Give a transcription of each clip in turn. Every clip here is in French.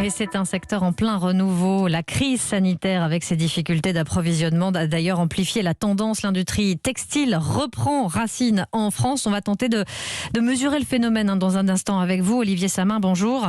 Et c'est un secteur en plein renouveau. La crise sanitaire avec ses difficultés d'approvisionnement a d'ailleurs amplifié la tendance. L'industrie textile reprend racine en France. On va tenter de mesurer le phénomène dans un instant avec vous. Olivier Samin, bonjour.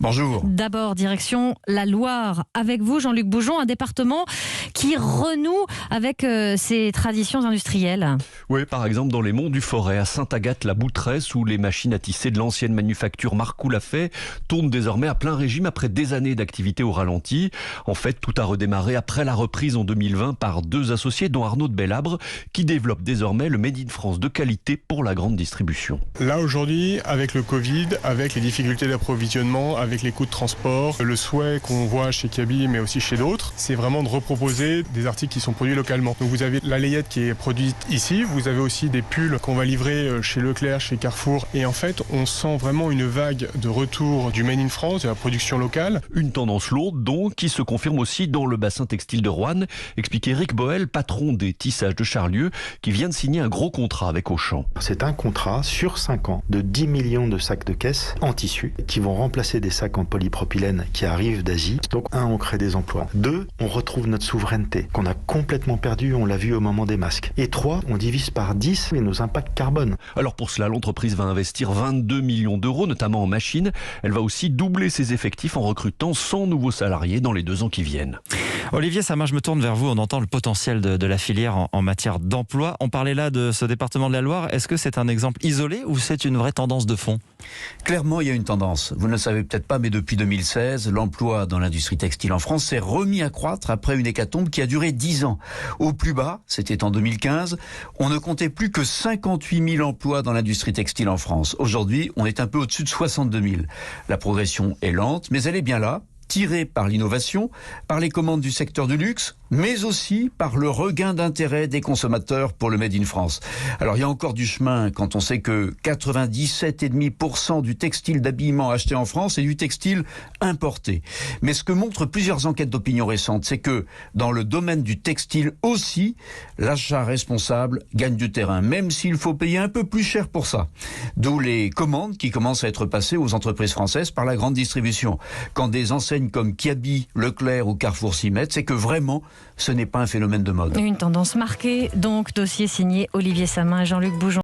Bonjour. D'abord, direction la Loire. Avec vous, Jean-Luc Boujon, un département qui renoue avec ses traditions industrielles. Oui, par exemple dans les monts du Forêt, à Sainte-Agathe-la-Boutresse, où les machines à tisser de l'ancienne manufacture Marcou l'a fait tournent désormais à plein régime après des années d'activité au ralenti. En fait, tout a redémarré après la reprise en 2020 par deux associés, dont Arnaud de Bellabre, qui développe désormais le Made in France de qualité pour la grande distribution. Là aujourd'hui, avec le Covid, avec les difficultés d'approvisionnement, avec les coûts de transport, le souhait qu'on voit chez Kaby mais aussi chez d'autres, c'est vraiment de reproposer des articles qui sont produits localement. Donc vous avez la layette qui est produite ici, vous avez aussi des pulls qu'on va livrer chez Leclerc, chez Carrefour, et en fait on sent vraiment une vague de retour du Made in France, de la production locale. Une tendance lourde donc, qui se confirme aussi dans le bassin textile de Roanne, explique Eric Boel, patron des tissages de Charlieu, qui vient de signer un gros contrat avec Auchan. C'est un contrat sur 5 ans de 10 millions de sacs de caisse en tissu qui vont remplacer des sacs en polypropylène qui arrivent d'Asie. Donc 1, on crée des emplois. 2, on retrouve notre souveraineté qu'on a complètement perdue, on l'a vu au moment des masques. Et 3, on divise par 10 nos impacts carbone. Alors pour cela, l'entreprise va investir 22 millions d'euros, notamment en machines. Elle va aussi doubler ses effectifs en recrutant 100 nouveaux salariés dans les 2 ans qui viennent. Olivier Samin, je me tourne vers vous. On entend le potentiel de la filière en matière d'emploi. On parlait là de ce département de la Loire. Est-ce que c'est un exemple isolé ou c'est une vraie tendance de fond ? Clairement, il y a une tendance. Vous ne le savez peut-être pas, mais depuis 2016, l'emploi dans l'industrie textile en France s'est remis à croître après une hécatombe qui a duré 10 ans. Au plus bas, c'était en 2015, on ne comptait plus que 58 000 emplois dans l'industrie textile en France. Aujourd'hui, on est un peu au-dessus de 62 000. La progression est lente, mais elle est bien là, tirée par l'innovation, par les commandes du secteur du luxe, mais aussi par le regain d'intérêt des consommateurs pour le Made in France. Alors il y a encore du chemin quand on sait que 97,5% du textile d'habillement acheté en France est du textile importé. Mais ce que montrent plusieurs enquêtes d'opinion récentes, c'est que dans le domaine du textile aussi, l'achat responsable gagne du terrain, même s'il faut payer un peu plus cher pour ça. D'où les commandes qui commencent à être passées aux entreprises françaises par la grande distribution. Quand des enseignes comme Kaby, Leclerc ou Carrefour s'y mettent, c'est que vraiment, ce n'est pas un phénomène de mode. Une tendance marquée, donc dossier signé Olivier Samin et Jean-Luc Boujon.